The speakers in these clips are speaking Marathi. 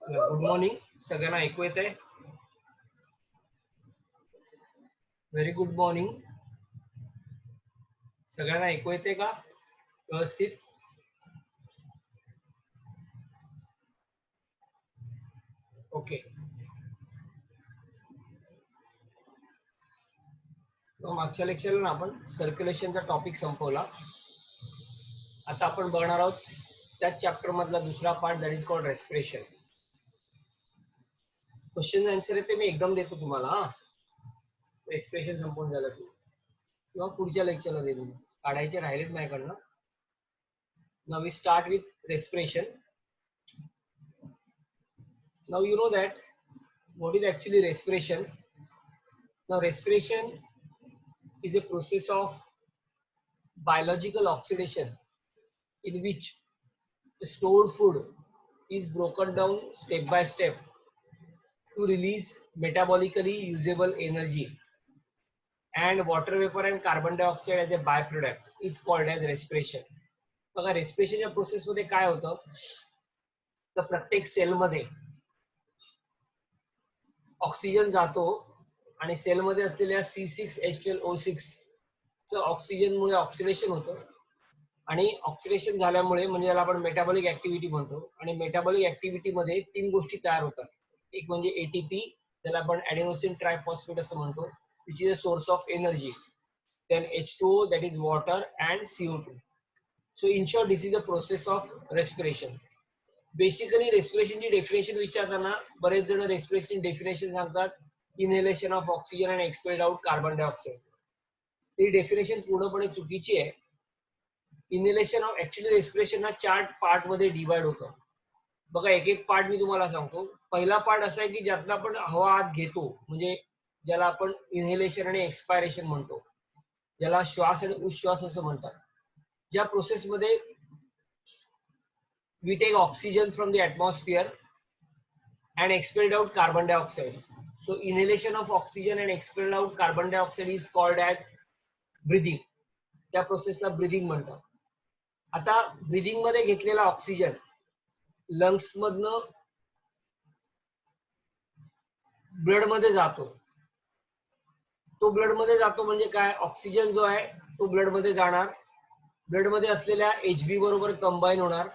गुड मॉर्निंग सगळ्यांना ऐकू येत आहे. Very good morning. सगळ्यांना ऐकू येते का व्यवस्थित? ओके. मागच्या लेक्चरला आपण सर्क्युलेशनचा टॉपिक संपवला. आता आपण बघणार आहोत त्याच चॅप्टर मधला दुसरा part, that is called respiration. Question answer आहे ते मी एकदम देतो तुम्हाला. रेस्पिरेशन संपून झालं की किंवा पुढच्या लेक्चरला देतो. काढायचे राहिलेत माझ्याकडनं. Now we start with respiration. Now you know that what is actually respiration. Now respiration is a process of biological oxidation in which the stored food is broken down step by step to release metabolically usable energy, and water vapor and carbon dioxide as a byproduct is called as respiration. बघा रेस्पिरेशनच्या प्रोसेस मध्ये काय होतं तर प्रत्येक सेल मध्ये ऑक्सिजन जातो आणि सेल मध्ये असलेल्या C6H12O6 च ऑक्सिजन मुळे ऑक्सिडेशन होतं आणि ऑक्सिडेशन झाल्यामुळे म्हणजे याला आपण मेटाबॉलिक ऍक्टिव्हिटी म्हणतो. आणि मेटाबॉलिक ऍक्टिव्हिटी मध्ये तीन गोष्टी तयार होतात. एक म्हणजे एटीपी, त्याला आपण ॲडेनोसिन ट्रायफॉस्फेट असं म्हणतो, which is a source of energy. Then H2O, that is water, and CO2. So in short this is a process of respiration. Basically रेस्पिरेशनची डेफिनेशन विचारताना बरेच जण रेस्पिरेशन डेफिनेशन सांगतात inhalation of oxygen and expelled out carbon dioxide. ही डेफिनेशन पूर्णपणे चुकीची आहे. इनहेलेशन ऑफ ऍक्च्युअली रेस्पिरेशन ना 4 पार्ट मध्ये डिवाइड होतं. बघा एक एक पार्ट मी तुम्हाला सांगतो. पहिला पार्ट असा आहे की ज्यातनं आपण हवा आत घेतो, म्हणजे ज्याला आपण इनहेलेशन आणि एक्सपायरेशन म्हणतो, ज्याला श्वास आणि उश्वास असं म्हणतात. ज्या प्रोसेस मध्ये we take oxygen from the atmosphere and expelled out carbon dioxide. So inhalation of oxygen and expelled out carbon dioxide is called as breathing. त्या प्रोसेसला ब्रीदिंग म्हणतात. आता ब्रीदिंग मध्ये घेतलेला ऑक्सिजन लंग्स मधनं ब्लड मध्ये जातो. तो ब्लड मध्ये जातो म्हणजे काय, ऑक्सिजन जो आहे तो ब्लड मध्ये जाणार, ब्लड मध्ये असलेल्या HB बरोबर कंबाईन होणार,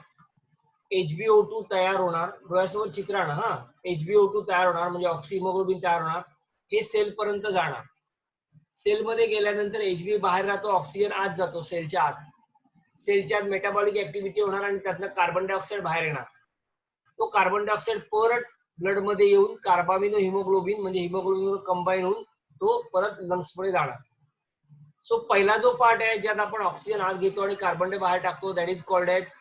HbO2 तयार होणार. डोळ्यासमोर चित्र आणा. HbO2 तयार होणार म्हणजे ऑक्सिहिमोग्लोबिन तयार होणार. हे सेल पर्यंत जाणार. सेल मध्ये गेल्यानंतर HB बाहेर राहतो, ऑक्सिजन आत जातो सेलच्या आत. सेलच्या आत मेटाबॉलिक ऍक्टिव्हिटी होणार आणि त्यातनं कार्बन डायऑक्साईड बाहेर येणार. तो कार्बन डायऑक्साईड परत ब्लड मध्ये येऊन कार्बामिनो हिमोग्लोबिन म्हणजे हिमोग्लोबिन कंबाईन होऊन तो परत लंग्स मध्ये जाणार. सो पहिला जो पार्ट आहे ज्यात आपण ऑक्सिजन आत घेतो आणि कार्बन डाय बाहेर टाकतो, that is called as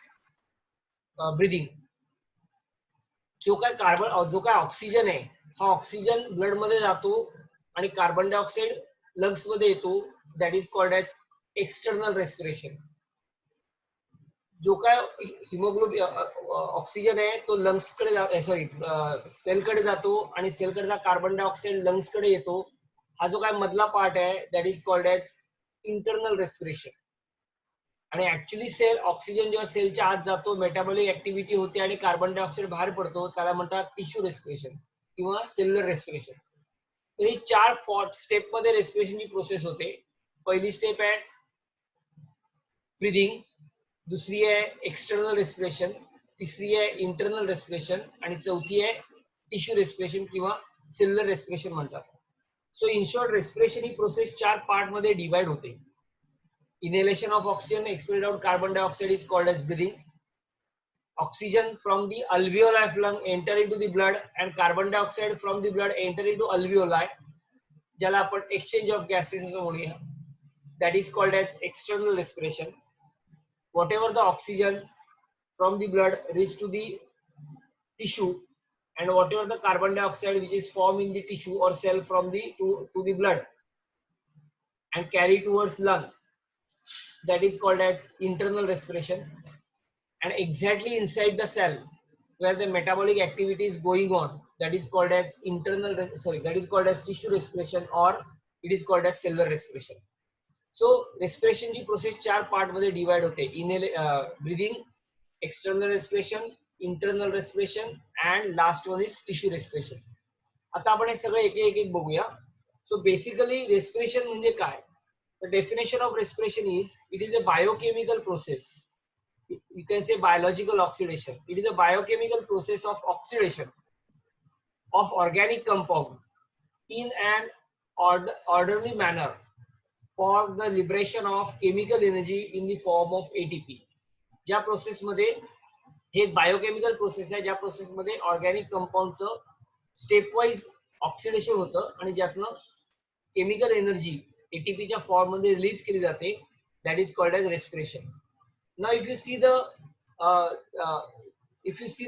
breathing. जो काय ऑक्सिजन आहे हा ऑक्सिजन ब्लड मध्ये जातो आणि कार्बन डायऑक्साईड लंग्स मध्ये येतो, that is called as external respiration. जो काय हिमोग्लोबिन ऑक्सिजन आहे तो लंग्स कडे सेल कडे जातो आणि सेल कडचा कार्बन डायऑक्साईड लंग्स कडे येतो. हा जो काय मधला पार्ट आहे that is called as internal respiration. आणि ऍक्च्युअली सेल ऑक्सिजन जेव्हा सेलच्या आत जातो, मेटाबॉलिक ऍक्टिव्हिटी होते आणि कार्बन डायऑक्साईड बाहेर पडतो, त्याला म्हणतात टिश्यू रेस्पिरेशन किंवा सेल्युलर रेस्पिरेशन. तर ही 4 स्टेप मध्ये रेस्पिरेशनची प्रोसेस होते. पहिली स्टेप आहे ब्रीदिंग, दुसरी आहे एक्सटर्नल रेस्पिरेशन, तिसरी आहे इंटरनल रेस्पिरेशन आणि चौथी आहे टिश्यू रेस्पिरेशन किंवा सेल्युलर रेस्पिरेशन म्हणतात. So in short respiration he process 4 part मध्ये डिवाइड होते. Inhalation of oxygen, expelled out carbon dioxide is called as breathing. Oxygen from the alveoli of lung enter into the blood and carbon dioxide from the blood enter into alveoli, ज्याला आपण exchange of gases असं म्हणूया, that is called as external respiration. Whatever the oxygen from the blood reach to the tissue and whatever the carbon dioxide which is formed in the tissue or cell from the to the blood and carry towards lung, that is called as internal respiration. And exactly inside the cell where the metabolic activity is going on, that is called as that is called as tissue respiration or it is called as cellular respiration. So respiration ची प्रोसेस 4 पार्ट मध्ये डिवाइड होते. Breathing, external respiration, internal respiration and last one is tissue respiration. आता आपण हे सगळं एक बघूया. सो बेसिकली रेस्पिरेशन म्हणजे काय? The definition of respiration is it is a biochemical process. You can say biological oxidation. It is a biochemical process of oxidation of organic compound in an orderly manner for the liberation of chemical energy in the form of ATP. ज्या प्रोसेस मध्ये हे बायोकेमिकल प्रोसेस आहे, ज्या प्रोसेस मध्ये ऑर्गॅनिक कंपाऊंडचं स्टेप वाईज ऑक्सिडेशन होतं आणि ज्यातनं केमिकल एनर्जी एटीपीच्या फॉर्म मध्ये रिलीज केली जाते. That is called as respiration. Now if you see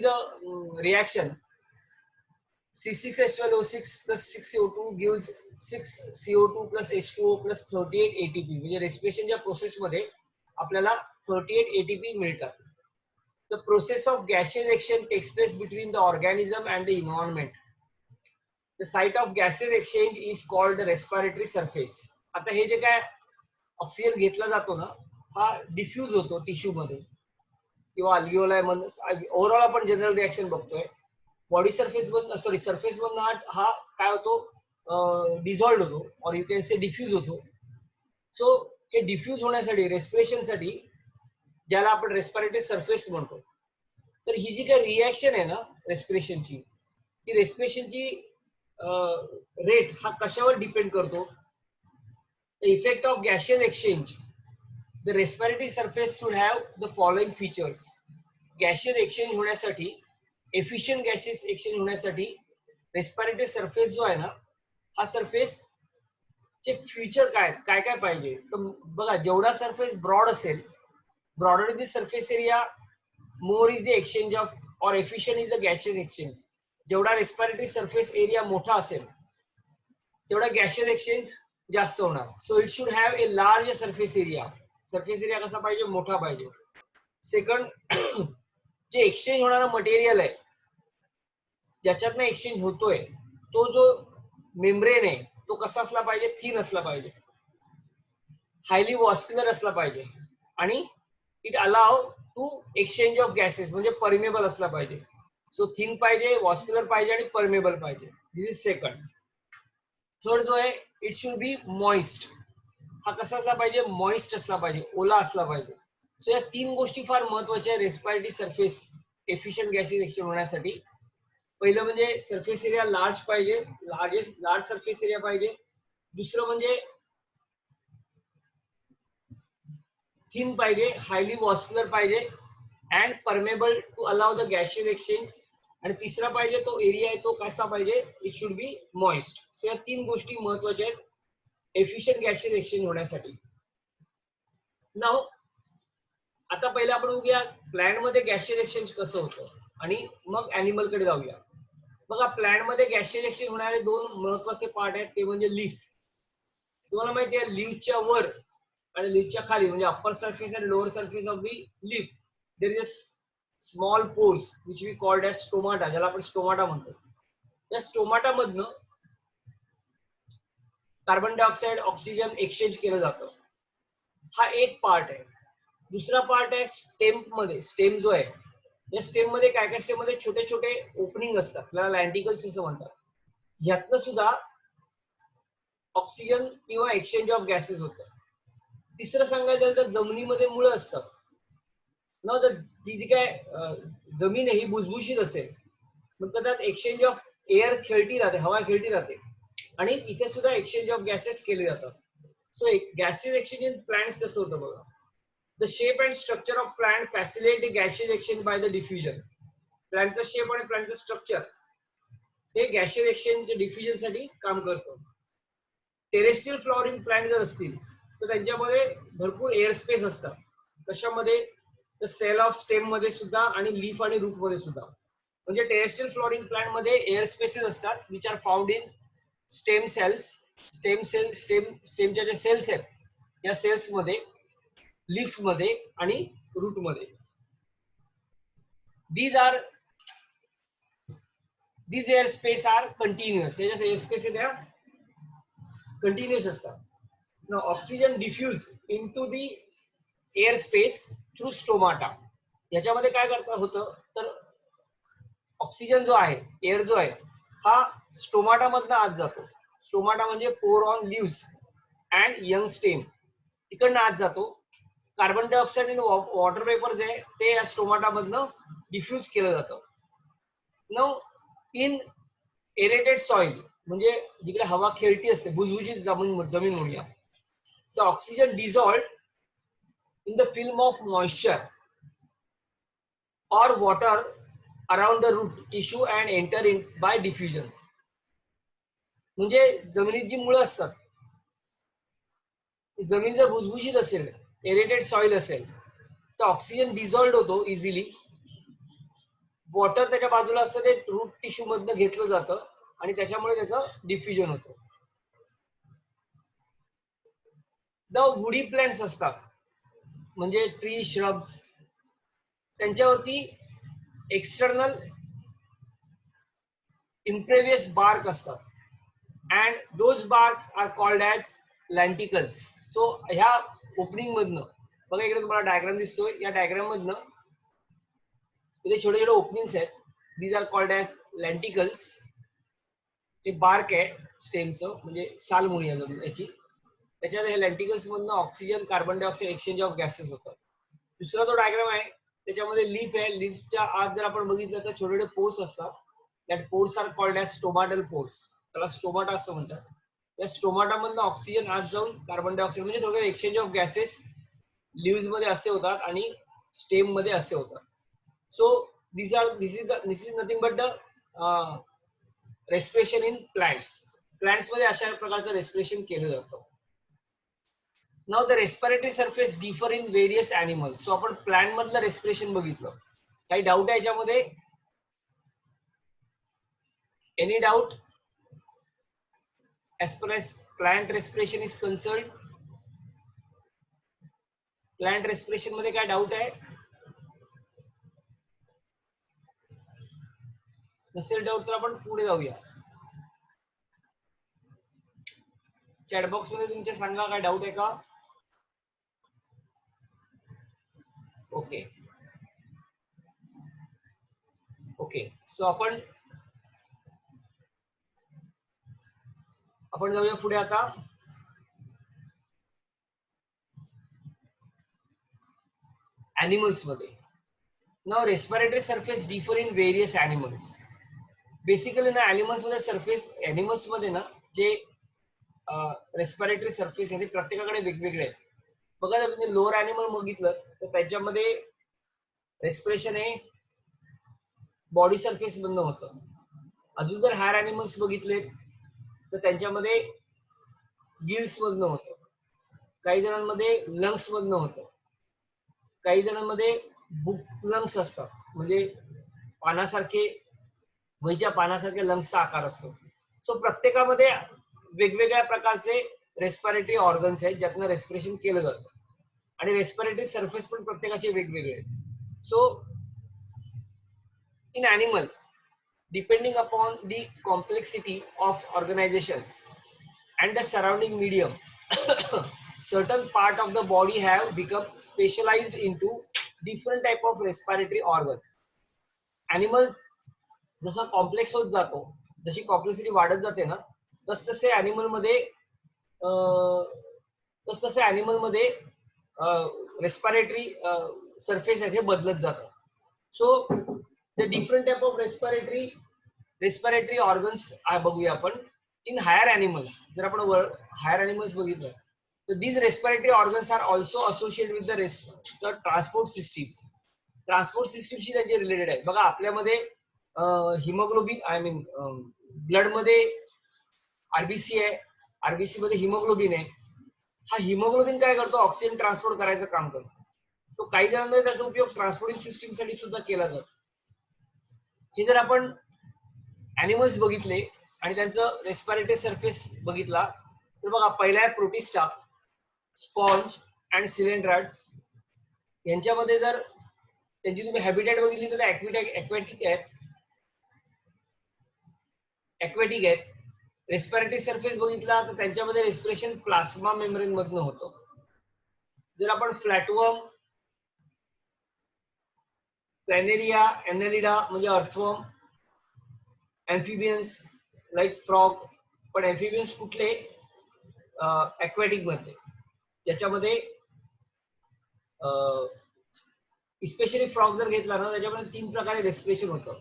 the reaction C6H12O6 plus 6CO2 gives 6CO2 plus H2O plus 38 ATP. म्हणजे रेस्पिरेशनच्या प्रोसेस मध्ये आपल्याला 38 ATP मिळतात. The process of gaseous exchange takes place between the organism and the environment. The site of gaseous exchange is called the respiratory surface. आता हे जे काय ऑक्सिजन घेतला जातो ना, हा डिफ्यूज होतो टिश्यू मध्ये किंवा अल्व्हिओलाई मध्ये. ओव्हरऑल आपण जनरल रिएक्शन बघतोय. बॉडी सरफेस सरफेस मधून हा काय होतो, डिझॉल्व्ड होतो, और यू कॅन से डिफ्यूज होतो. सो हे डिफ्यूज होण्यासाठी रेस्पिरेशन साठी ज्याला आपण रेस्पिरेटरी सरफेस म्हणतो, तर ही जी काही रिएक्शन आहे ना रेस्पिरेशनची, ही रेस्पिरेशनची रेट हा कशावर डिपेंड करतो? The effect of gaseous exchange. The respiratory surface should have the following features. Gaseous exchange होण्यासाठी, efficient gaseous exchange होण्यासाठी respiratory surface जो आहे ना, हा सरफेस चे फीचर काय काय पाहिजे? तर बघा, जेवढा सरफेस ब्रॉड असेल, broader is the surface area, more is the exchange of or efficient is the gaseous exchange. जेवढा रेस्पिरेटरी सरफेस एरिया मोठा असेल तेवढा गॅशियस एक्सचेंज जास्त होणार. So it should have a large surface area. Surface area कसा पाहिजे? मोठा पाहिजे. सेकंड, जे एक्सचेंज होणारा मटेरियल आहे, ज्याच्यातनं एक्सचेंज होतोय, तो जो मेम्ब्रेन आहे तो कसा असला पाहिजे? थिन असला पाहिजे, हायली वॉस्क्युलर असला पाहिजे, आणि it allow to exchange of gases, म्हणजे परमेबल असला पाहिजे. सो थिन पाहिजे, वॉस्क्युलर पाहिजे आणि परमेबल पाहिजे. दिस इज सेकंड. थर्ड जो आहे, इट शुड बी मॉइस्ट. हा कसा असला पाहिजे? मॉइस्ट असला पाहिजे, ओला असला पाहिजे. सो या तीन गोष्टी फार महत्वाच्या आहे respiratory surface efficient gases exchange होण्यासाठी. पहिलं म्हणजे सरफेस एरिया लार्ज पाहिजे, लार्ज सरफेस एरिया पाहिजे. दुसरं म्हणजे थिन पाहिजे, हायली वॉस्क्युलर पाहिजे, and permeable to allow the gaseous exchange. आणि तिसरा पाहिजे तो एरिया आहे तो कसा पाहिजे? It should be moist. So या तीन गोष्टी महत्वाच्या आहेत एफिशियंट गॅशियस एक्सचेंज होण्यासाठी. नाव आता पहिलं आपण बघूया प्लांट मध्ये गॅशियस एक्सचेंज कसं होतं, आणि मग अॅनिमल कडे जाऊया. बघा, प्लांट मध्ये गॅशियस एक्सचेंज होणारे दोन महत्वाचे पार्ट आहेत, ते म्हणजे लीफ. तुम्हाला माहिती आहे, लीफच्या वर आणि लीफच्या खाली, म्हणजे अप्पर सरफेस आणि lower surface of the leaf, there is a small pores which we called as stomata, ज्याला आपण स्टोमाटा म्हणतो. त्या स्टोमाटा मधनं कार्बन डायऑक्साइड ऑक्सिजन एक्सचेंज केलं जातं. हा एक पार्ट आहे. दुसरा पार्ट आहे स्टेम मध्ये. स्टेम जो आहे, या स्टेम मध्ये काय स्टेम मध्ये छोटे छोटे ओपनिंग असतात, त्याला लॅन्टिकल्स असं म्हणतात. यातनं सुद्धा ऑक्सिजन किंवा एक्सचेंज ऑफ गॅसेस होतं. तिसरं सांगायचं झालं तर जमिनीमध्ये मुळं असतात ना, तर ती जी काय जमीन आहे ही भुसभुशीत असेल, मग त्यात एक्सचेंज ऑफ एअर खेळती राहते, हवा खेळती राहते, आणि इथे सुद्धा एक्सचेंज ऑफ गॅसेस केले जातात. So gases exchange in plants कसं होतं बघा. The shape and structure of plant facilitate the gases exchange by the diffusion. प्लांटचं शेप आणि प्लांटचं स्ट्रक्चर हे गॅसेस एक्सचेंज डिफ्युजन साठी काम करतं. टेरेस्ट्रियल फ्लॉवरिंग प्लांट जर असतील तर त्यांच्यामध्ये भरपूर एअर स्पेस असतात. कशामध्ये? तर सेल ऑफ स्टेम मध्ये सुद्धा आणि लीफ आणि रूट मध्ये सुद्धा. म्हणजे टेरेस्ट्रियल फ्लॉवरिंग प्लांट मध्ये एअर स्पेसेस असतात which are found in stem cells. स्टेमच्या ज्या सेल्स आहेत या सेल्स मध्ये, लीफ मध्ये आणि रूट मध्ये. these air space are continuous. हे जे एअर स्पेस आहे त्या कंटिन्युअस असतात. Now oxygen diffuse into the air space through stomata. याच्यामध्ये काय करता होतं, तर ऑक्सिजन जो आहे, एअर जो आहे, हा स्टोमाटा मधनं आत जातो. स्टोमाटा म्हणजे pore on leaves and young stem, तिकडनं आत जातो. कार्बन डायऑक्साईड आणि वॉटर वेपर जे आहे ते या स्टोमाटा मधनं डिफ्यूज केलं जातं. नाउ इन एरेटेड सॉइल म्हणजे जिकडे हवा खेळती असते, भुसभुशीत जमीन म्हणूया, the oxygen dissolved in the film of moisture or water around the root tissue and enter in by diffusion. म्हणजे जमिनीत जी मुळं असतात, जमीन जर भुसभुशीत असेल, एरेटेड सॉइल असेल, तर ऑक्सिजन डिझॉल्व्ड होतो इझिली. वॉटर त्याच्या बाजूला असतं, ते रूट टिश्यू मधनं घेतलं जातं आणि त्याच्यामुळे त्याचं डिफ्युजन होतं. द वुडी प्लांट्स असतात म्हणजे ट्री श्रब्स, त्यांच्यावरती एक्सटर्नल impervious bark असतात and those barks are called as lenticels. So ह्या ओपनिंग मधनं बघा, इकडे तुम्हाला डायग्राम दिसतोय, या डायग्राम मधनं इथे छोटे छोटे ओपनिंग्स आहेत. these are called as lenticels. ते बार्क आहे स्टेमचं, म्हणजे साल म्हणूया याची. त्याच्यात हे लेंटिकल्स मधनं oxygen carbon dioxide exchange of gases होतात. दुसरा जो डायग्राम आहे त्याच्यामध्ये लीफ आहे. लीफच्या आत जर आपण बघितलं तर छोटे छोटे पोर्स असतात. That pores are called as stomatal pores. त्याला स्टोमाटा असं म्हणतात. या स्टोमाटा मधनं ऑक्सिजन आत जाऊन कार्बन डायऑक्साईड म्हणजे थोडं एक्सचेंज ऑफ गॅसेस लिव्स मध्ये असे होतात आणि स्टेम मध्ये असे होतात. So this is nothing but the respiration in plants. Plants मध्ये अशा प्रकारचं रेस्पिरेशन केलं जातं. Now the respiratory surface differ in various animals. So आपण प्लांट मधलं रेस्पिरेशन बघितलं. काही डाऊट आहे याच्यामध्ये? Any doubt as far as plant respiration is concerned? Plant respiration मध्ये काय डाऊट आहे? नसेल डाऊट तर आपण पुढे जाऊया. चॅट बॉक्स मध्ये तुमच्या सांगा काय डाऊट आहे का? ओके ओके, सो आपण जाऊया पुढे आता. एनिमल्स मध्ये. Now respiratory surface differ in various animals. Basically ना एनिमल्स मध्ये सरफेस, एनिमल्स मध्ये ना जे रेस्पिरेटरी सरफेस आहे ते प्रत्येकाकडे वेगवेगळे आहेत. बघा जर तुम्ही लोअर एनिमल बघितलं तर त्याच्यामध्ये रेस्पिरेशन हे बॉडी सरफेस मधनं होतं. अजून जर हायर एनिमल्स बघितले तर त्यांच्यामध्ये गिल्स मधनं होतं, काही जणांमध्ये लंग्स मधनं होतं, काही जणांमध्ये बुक लंग्स असतात म्हणजे पानासारखे, वहीच्या पानासारखे लंग्सचा आकार असतो. सो प्रत्येकामध्ये वेगवेगळ्या प्रकारचे रेस्पिरेटरी ऑर्गन्स आहेत ज्यातनं रेस्पिरेशन केलं जातं आणि रेस्पिरेटरी सरफेस पण प्रत्येकाचे वेगवेगळे आहेत. So in animal, depending upon the complexity of organization and the surrounding medium, certain part of the body have become specialized into different type of respiratory organ. Animal जसा कॉम्प्लेक्स होत जातो, जशी कॉम्प्लेक्सिटी वाढत जाते ना, तसतसे एनिमल मध्ये रेस्पिरेटरी सरफेस आहे बदलत जातं. So the different type of respiratory organs बघूया आपण in higher animals. जर आपण higher animals बघितलं तर these respiratory organs are also associated with the transport system. Transport सिस्टीमशी त्यांचे रिलेटेड आहे. बघा आपल्यामध्ये हिमोग्लोबिन, आय मीन ब्लड मध्ये आरबीसी आहे, आरबीसी मध्ये हिमोग्लोबिन आहे. हा हिमोग्लोबिन काय करतो? ऑक्सिजन ट्रान्सपोर्ट करायचं काम करतो. तो काही जणांमध्ये त्याचा उपयोग ट्रान्सपोर्टिंग सिस्टीम साठी सुद्धा केला जातो. हे जर आपण एनिमल्स बघितले आणि त्यांचं रेस्पिरेटरी सरफेस बघितला तर बघा पहिला आहे प्रोटिस्टा, स्पॉन्ज अँड सिलेंड्राइड्स. यांच्यामध्ये जर त्यांची तुम्ही हॅबिटेट बघितली तर एक्वॅटिक आहेत. रेस्पिरेटरी सरफेस बघितला तर त्यांच्यामध्ये रेस्पिरेशन प्लाझ्मा मेम्ब्रेन मधनं होतं. जर आपण फ्लॅटवर्म, प्लॅनेरिया, एनेलिडा म्हणजे अर्थवर्म amphibians like frog. पण amphibians कुठले? aquatic मध्ये, ज्याच्यामध्ये स्पेशली फ्रॉग जर घेतला ना त्याच्यामध्ये 3 प्रकारे रेस्पिरेशन होतं.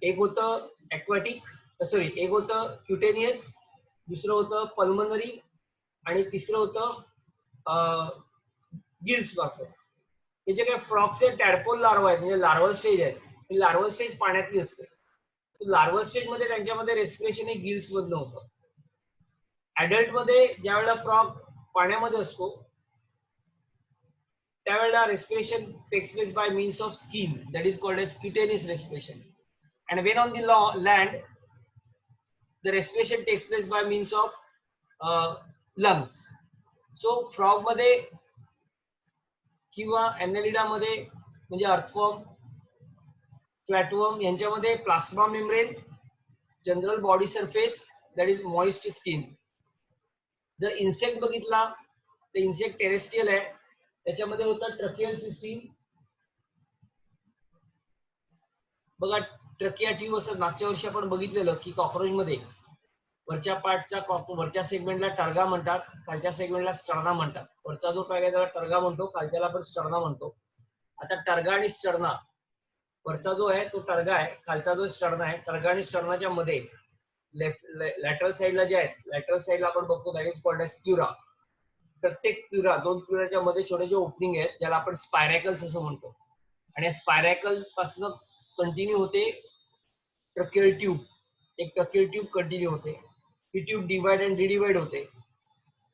एक होतं aquatic, सॉरी, एक होतं क्युटेनियस, दुसरं होतं पल्मनरी आणि तिसरं होतं गिल्स वापर. हे जे काय फ्रॉगचे टॅडपोल लार्वा आहेत म्हणजे लार्वल स्टेज आहेत, ही लार्वल स्टेज पाण्यातली असते. लार्वल स्टेज मध्ये त्यांच्यामध्ये रेस्पिरेशन हे गिल्स मधनं होतं. ऍडल्ट मध्ये ज्यावेळेला फ्रॉग पाण्यामध्ये असतो त्यावेळेला respiration takes place by means of skin, that is called as cutaneous respiration, and when on the land the respiration takes place by means of lungs. So frog मध्ये किंवा ॲनेलिडा मध्ये म्हणजे अर्थवर्म, फ्लॅटवर्म यांच्यामध्ये plasma membrane, general body surface that is moist skin. जर इन्सेक्ट बघितला तर इन्सेक्ट टेरेस्ट्रियल आहे, त्याच्यामध्ये होतं ट्रकियल सिस्टीम. बघा ट्रकिया ट्यूब असं मागच्या वर्षी आपण बघितलेलं की कॉकरोच मध्ये वरच्या पार्टच्या वरच्या सेगमेंटला टर्गा म्हणतात, खालच्या सेगमेंटला स्टर्ना म्हणतात. वरचा जो पार्ट आहे त्याला टर्गा म्हणतो, खालच्याला आपण स्टर्ना म्हणतो. आता टर्गा आणि स्टर्ना, वरचा जो आहे तो टर्गा आहे, खालचा जो स्टर्ना आहे, टर्गा आणि स्टर्नाच्या मध्ये लॅटरल साईडला जे आहेत, लॅटरल साईडला आपण बघतो दॅट इज कॉल्ड एज प्युरा. प्रत्येक प्युरा, 2 प्युराच्या मध्ये छोटे जे ओपनिंग आहेत ज्याला आपण स्पायरॅकल्स असं म्हणतो, आणि या स्पायरॅकल पासून कंटिन्यू होते ट्रकियल ट्यूब. एक ट्रकियल ट्यूब कंटिन्यू होते, ही ट्यूब डिवाइड अँड डिडिवाइड होते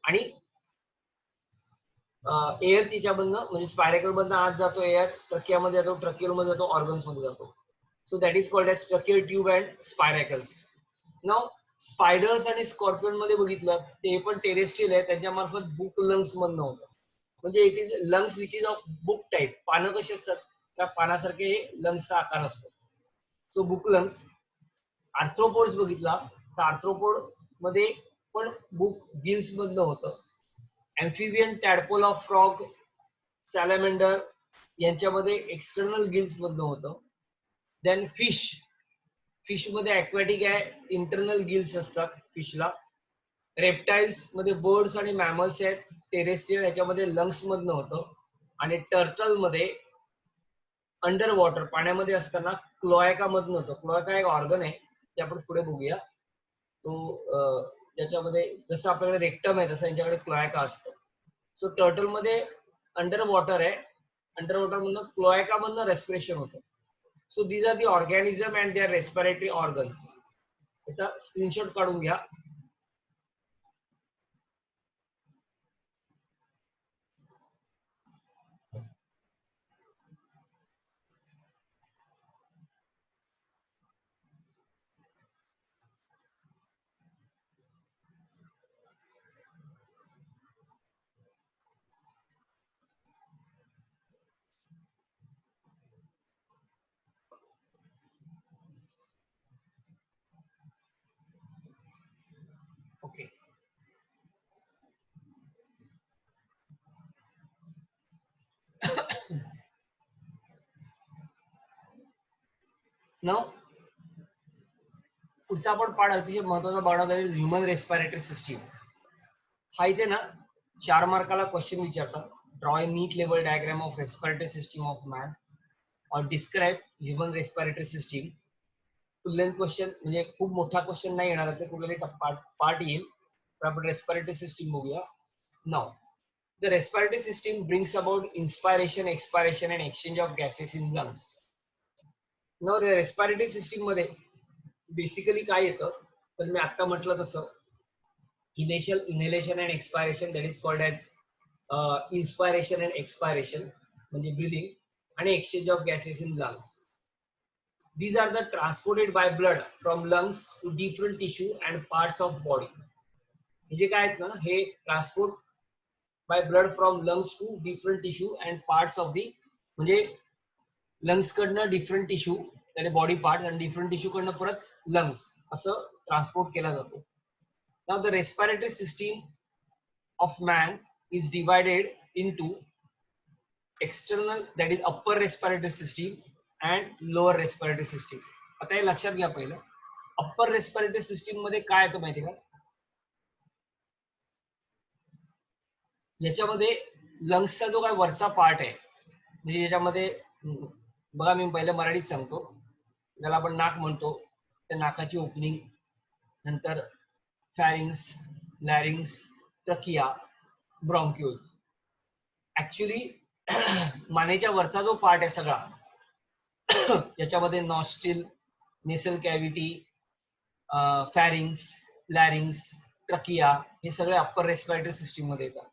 आणि एअर तिच्यामधनं म्हणजे स्पायरॅकल मधनं आत जातो, एअर ट्रकियामध्ये जातो, ट्रकियल मध्ये जातो, ऑर्गन्स मध्ये जातो. So that is called as tracheal tube and spiracles. Now spiders आणि स्कॉर्पियन मध्ये बघितलं ते पण टेरेस्ट्रियल आहे, त्यांच्या मार्फत बुक लंग्स मधनं होतं. म्हणजे it is lungs which is of book type. पानं कशी असतात त्या पानासारखे लंग्सचा आकार असतो. So book lungs. आर्थ्रोपोड्स बघितला तर आर्थ्रोपोड मध्ये पण बुक गिल्स मधनं होतं. एम्फिबियन, टॅडपोल ऑफ फ्रॉग, सॅलमेंडर यांच्यामध्ये एक्सटर्नल गिल्स मधनं होतं. देन फिश, फिश मध्ये ॲक्वॅटिक आहे, इंटरनल गिल्स असतात फिशला. रेप्टाइल्स मध्ये बर्ड्स आणि मॅमल्स आहेत, टेरेस्ट्रियल, याच्यामध्ये लंग्स मधनं होतं. आणि टर्टल मध्ये अंडर वॉटर पाण्यामध्ये असताना क्लोएका मधनं होतं. क्लोएका एक ऑर्गन आहे ते आपण पुढे बघूया. तो त्याच्यामध्ये जसं आपल्याकडे रेक्टम आहे तसं यांच्याकडे क्लोएका असतं. सो टर्टल मध्ये अंडर वॉटर आहे, अंडर वॉटर मधनं क्लोएका मधनं रेस्पिरेशन होतं. So these are the organism and their respiratory organs. याचा स्क्रीनशॉट काढून घ्या. ओके. नाउ पुढचा आपण पाठ अतिशय महत्वाचा पाठ आहे ह्युमन रेस्पिरेटरी सिस्टीम. हा इथे ना 4 मार्काला क्वेश्चन विचारतात. ड्रॉ अ नीट लेवल diagram of respiratory system of man और describe human respiratory system. Full length question म्हणजे खूप मोठा क्वेश्चन नाही येणार, ते कुठला पार्ट येईल. तर आपण रेस्पिरेटरी सिस्टीम बघूया. Now the respiratory system brings about inspiration, expiration and exchange of gases in lungs. Now the respiratory system मध्ये बेसिकली काय येतं तर मी आता म्हटलं तसं inhalation and expiration, that is called as inspiration and expiration म्हणजे breathing, आणि exchange of gases in lungs. These are the transported by blood from lungs to different tissue and parts of body. म्हणजे काय आहेत ना, हे transport by blood from lungs to different tissue and parts of the, म्हणजे लंग्स कडनं डिफरंट टिश्यू त्याने बॉडी पार्ट आणि डिफरंट टिश्यू कडनं परत लंग्स असं ट्रान्सपोर्ट केला जातो. Now the respiratory system of man is divided into external, that is upper respiratory system and lower respiratory system. आता हे लक्षात घ्या पहिलं. अप्पर रेस्पिरेटरी सिस्टीम मध्ये काय येतं माहिती का, याच्यामध्ये लंग्सचा जो काय वरचा पार्ट आहे, म्हणजे याच्यामध्ये बघा मी पहिलं मराठीत सांगतो, ज्याला आपण नाक म्हणतो, त्या नाकाची ओपनिंग, नंतर फॅरिंग्स, लॅरिंग्स, ट्रकिया, ब्रॉन्क्युल्स. ऍक्च्युली मानेच्या वरचा जो पार्ट आहे सगळा, याच्यामध्ये नॉस्ट्रिल, नेसल कॅव्हिटी, फॅरिंग्स, लॅरिंग्स, ट्रकिया हे सगळे अप्पर रेस्पिरेटरी सिस्टीम मध्ये येतात.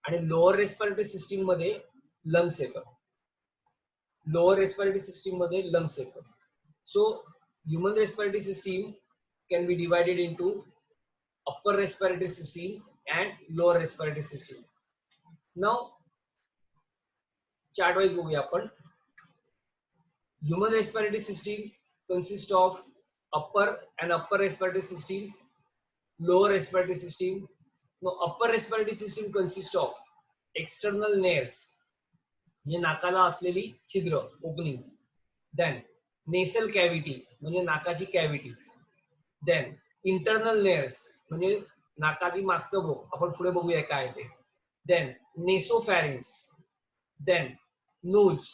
आणि लोअर रेस्पिरेटरी सिस्टीम मध्ये लंग्स येतात. लोअर रेस्पिरेटरी सिस्टीम मध्ये लंग्स येतात. So human respiratory system can be divided into upper respiratory system and lower respiratory system. Now chart wise बघूया आपण. Human respiratory system consists of upper and upper respiratory system, lower respiratory system. Now, upper respiratory system consists of external nares, म्हणजे नाकाला असलेली छिद्र, openings. Then nasal cavity, म्हणजे नाकाची कॅव्हिटी. Then internal nares, म्हणजे नाकाची मागचं भोक, आपण पुढे बघूया काय ते. Then nasopharynx. Then nose,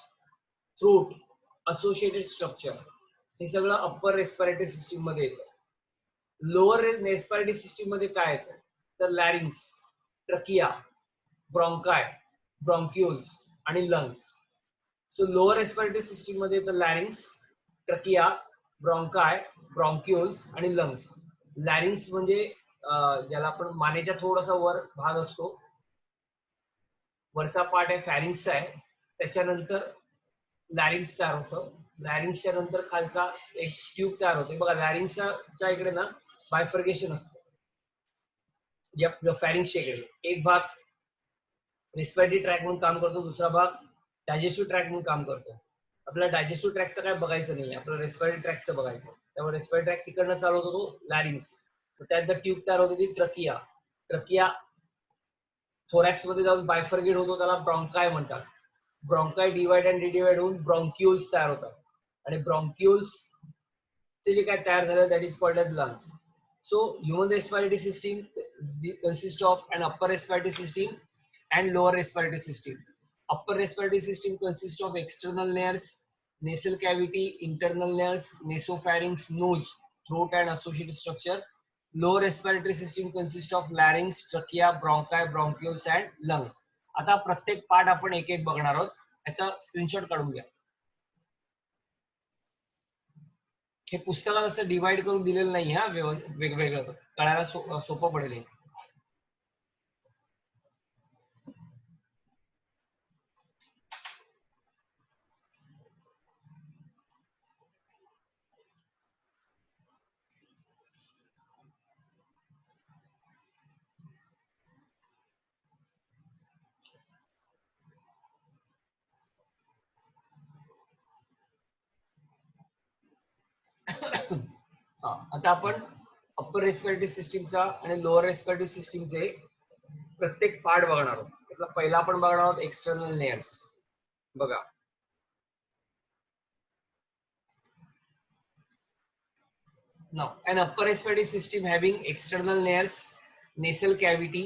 throat, associated structure, हे सगळं अप्पर रेस्पिरेटरी सिस्टीम मध्ये येतं. लोअर रेस्पिरेटरी सिस्टीम मध्ये काय येतं तर लॅरिंग्स, ट्रकिया, ब्रॉन्काय, ब्रॉन्क्युल्स आणि lungs. So lower respiratory system मध्ये येतं लॅरिंग्स, ट्रकिया, ब्रॉन्काय, ब्रॉन्क्युल्स आणि लंग्स. लॅरिंग्स म्हणजे ज्याला आपण मानेच्या थोडासा वर भाग असतो, वरचा पार्ट आहे फॅरिंग्सचा आहे, त्याच्यानंतर लॅरिंग्स तयार होतं. लॅरिंग्सच्या नंतर खालचा एक ट्यूब तयार होते. बघा लॅरिंग्सच्या इकडे ना बायफर्गेशन असतं. फॅरिंग्सच्या इकडे एक भाग रेस्पिरेटरी ट्रॅक म्हणून काम करतो, दुसरा भाग डायजेस्टिव्ह ट्रॅक म्हणून काम करतो. आपल्याला डायजेस्टिव्ह ट्रॅकचं काय बघायचं नाही, आपल्याला रेस्पिरेटरी ट्रॅकचं बघायचं. त्यामुळे रेस्पिरेटरी ट्रॅक तिकडनं चालू होतो तो लॅरिंग्स. त्यात ट्यूब तयार होते ती ट्रकिया. ट्रकिया थोरॅक्स मध्ये जाऊन बायफर्गेट होतो, त्याला ब्रॉन्काय म्हणतात. ब्रॉन्काय डिवाइड अँड डिडिवाइड होऊन ब्रॉन्क्युल्स तयार होतात आणि ब्रॉन्क्युल्स चे जे काय तयार झालं that is called as lungs. So human respiratory system consist of an upper respiratory system and lower respiratory system. Upper respiratory system consists of external nares, nasal cavity, internal nares, nasopharynx, nose, throat and associated structure. Lower respiratory system consists of larynx, trachea, bronchi, bronchioles and lungs. आता प्रत्येक पार्ट आपण एक एक बघणार आहोत, याचा स्क्रीनशॉट काढून घ्या. हे पुस्तकात असं डिवाइड करून दिलेलं नाही हा, वेगवेगळं कळायला सोपं पडेल. आता आपण अप्पर रेस्पिरेटरी सिस्टीमचा आणि लोअर रेस्पिरेटरी सिस्टीमचे प्रत्येक पार्ट बघणार आहोत. पहिला आपण बघणार आहोत एक्सटर्नल लेयर्स. बघा now an upper respiratory system having external layers, nasal cavity,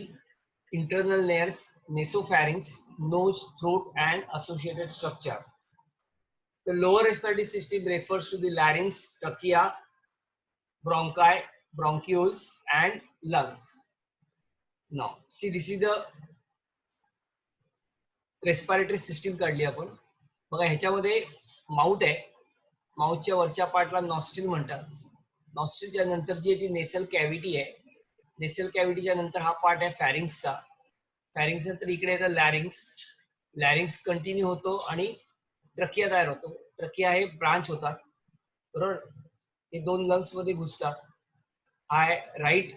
internal layers, nasopharynx, nose, throat and associated structure. The lower respiratory system refers to the larynx, trachea, bronchi, bronchioles and lungs. Now see, this is the respiratory system काढली आपण. बघा ह्याच्यामध्ये माउथ आहे, माउथच्या वरच्या पार्टला नॉस्ट्रिल म्हणतात. नॉस्ट्रिलच्या नंतरची जी नेसल कॅव्हिटी आहे, नेसल कॅव्हिटीच्या नंतर हा पार्ट आहे फॅरिंग्सचा. फॅरिंग्स नंतर इकडे येतं लॅरिंग्स. लॅरिंग्स कंटिन्यू होतो आणि ट्रकिया तयार होतो. ट्रकिया हे ब्रांच होतात, बरोबर, हे दोन लंग्स मध्ये घुसतात. हाय राईट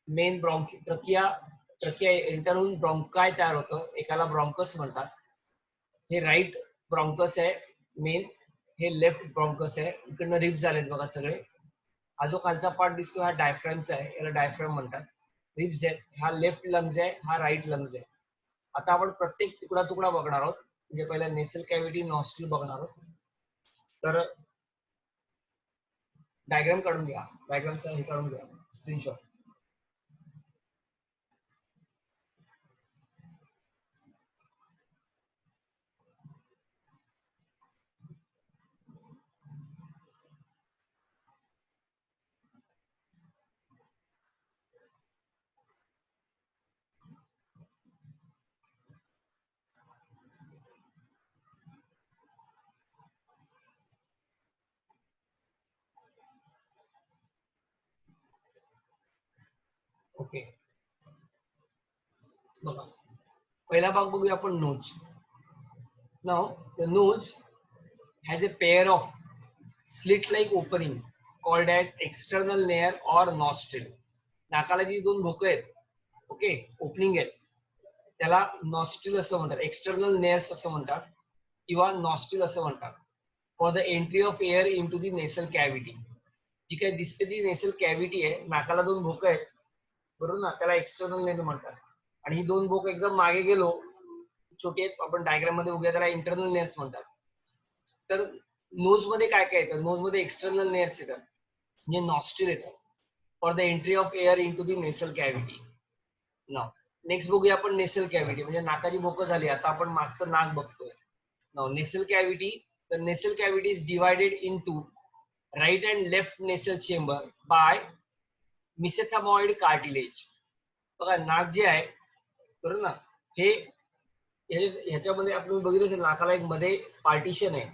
मेन ट्रकिया एंटर होऊन ब्रॉन्काय तयार होतं, एकाला ब्रॉन्कस म्हणतात. हे राईट ब्रॉन्कस आहे मेन, हे लेफ्ट ब्रॉन्कस आहे. इकडनं रिब्स झालेत बघा सगळे. हा जो खालचा पार्ट दिसतो हा डायफ्रॅमचा आहे, याला डायफ्रॅम म्हणतात. रिब्स आहेत, हा लेफ्ट लंग्स आहे, हा राईट लंग्स आहे. आता आपण प्रत्येक तुकडा तुकडा बघणार आहोत. म्हणजे पहिला नेसल कॅव्हिटी, नॉस्ट्रिल बघणार आहोत. तर डायग्राम काढून घ्या, डायग्रामचा हे काढून घ्या स्क्रीनशॉट. ओके, बघा पहिला भाग बघूया आपण nose. Now the nose has a pair of slit-like opening called as external nair or nostril. नाकाला जी दोन भोकं आहेत, ओके, ओपनिंग आहेत, त्याला नॉस्ट्रिल असं म्हणतात, एक्सटर्नल नेअर्स असं म्हणतात किंवा नॉस्ट्रिल असं म्हणतात. For the entry of air into the nasal cavity. जी काय दिसते ती नेसल कॅव्हिटी आहे, नाकाला दोन भोकं आहेत बरोबर ना, त्याला एक्सटर्नल नेअर म्हणतात. आणि ही दोन भोकं एकदम मागे गेलो, छोटी आहेत, आपण डायग्राम मध्ये बघूया, त्याला इंटरनल नेअर्स म्हणतात. तर नोज मध्ये काय काय येतं, नोज मध्ये एक्सटर्नल नेअर्स येतात म्हणजे नॉस्ट्रिल येतात for the entry of air into the nasal cavity. Now next बघूया आपण नेसल कॅव्हिटी, म्हणजे नाकाची भोकं झाली, आता आपण मागचं नाक बघतोय. नाव nasal cavity, the nasal cavity is divided into right and left nasal chamber by mesethmoid cartilage. बघा नाक जे आहे बरोबर ना, हे ह्याच्यामध्ये आपण बघितलं असेल, नाकाला एक मध्ये पार्टिशन आहे,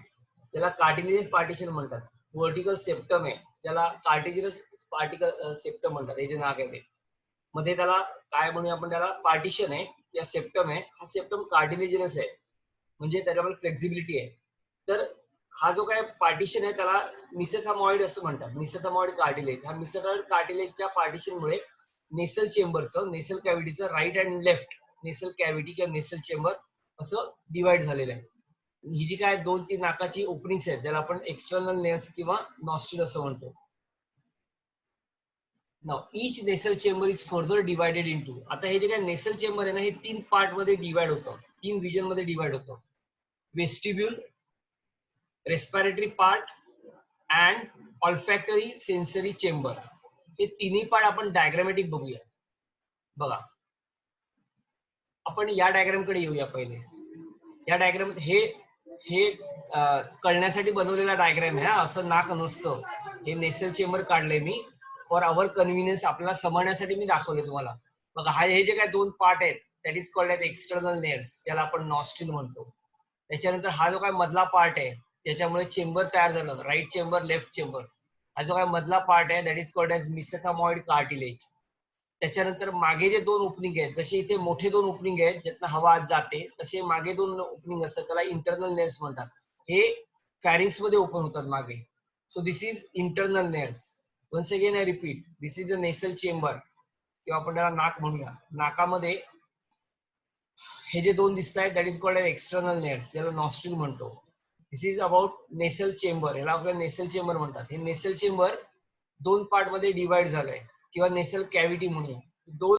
त्याला कार्टिलेज पार्टिशन म्हणतात. व्हर्टिकल सेप्टम आहे, त्याला कार्टिलेज पार्टिकल सेप्टम म्हणतात. हे जे नाक आहे ते मध्ये त्याला काय म्हणूया आपण, त्याला पार्टिशन आहे या सेप्टम आहे, हा सेप्टम कार्टिलेजनस आहे म्हणजे त्याच्यामध्ये फ्लेक्झिबिलिटी आहे. तर हा जो काय पार्टिशन आहे त्याला मिसेथामॉइड असं म्हणतात, मिसेथामॉइड कार्टिलेज. हा मिसेथामॉइड कार्टिलेजच्या पार्टिशनमुळे नेसल चेंबरचं, नेसल कॅव्हिटीचं राईट अँड लेफ्ट नेसल कॅव्हिटी किंवा नेसल चेंबर असं डिवाइड झालेलं आहे. ही जी काय दोन तीन नाकाची ओपनिंग्स आहेत त्याला आपण एक्सटर्नल नेअर्स किंवा नॉस्ट्रिल असं म्हणतो. नाउ ईच नेसल chamber is further divided into. आता हे जे काय नेसल चेंबर आहे ना, हे तीन पार्ट मध्ये डिवाइड होतं, तीन रिजन मध्ये डिवाइड होतं. Vestibule, respiratory part and olfactory sensory chamber. हे तिन्ही पार्ट आपण डायग्रामॅटिक बघूया. बघा आपण या डायग्राम कडे येऊया पहिले. या डायग्राम हे हे कळण्यासाठी बनवलेला डायग्राम आहे, असं नाक नसतं. हे नेसल चेंबर काढलंय मी फॉर अवर कन्व्हिनियन्स, आपल्याला समजण्यासाठी मी दाखवले तुम्हाला. बघा हा हे जे काय दोन पार्ट आहेत that is called as external nares, ज्याला आपण नॉस्ट्रिल म्हणतो. त्याच्यानंतर हा जो काय मधला पार्ट आहे त्याच्यामुळे चेंबर तयार झालं, राईट चेंबर लेफ्ट चेंबर. हा जो काय मधला पार्ट आहे that is called as mesethmoid cartilage. त्याच्यानंतर मागे जे दोन ओपनिंग आहेत, जसे इथे मोठे दोन ओपनिंग आहेत ज्यातनं हवा आत जाते, तसे मागे दोन ओपनिंग असतात, त्याला इंटरनल नेअर्स म्हणतात. हे फॅरिंग्स मध्ये ओपन होतात मागे. So this is internal nares. Once again I repeat, this is the nasal chamber किंवा आपण त्याला नाक म्हणूया. नाकामध्ये हे जे दोन दिसत आहेत that is called external nares, ज्याला नॉस्ट्रिल म्हणतो. दिस इज अबाउट नेसल चेंबर, याला आपल्याला नेसल चेंबर म्हणतात. हे नेसल चेंबर दोन पार्ट मध्ये डिवाइड झालंय किंवा नेसल कॅव्हिटी म्हणूया. दोन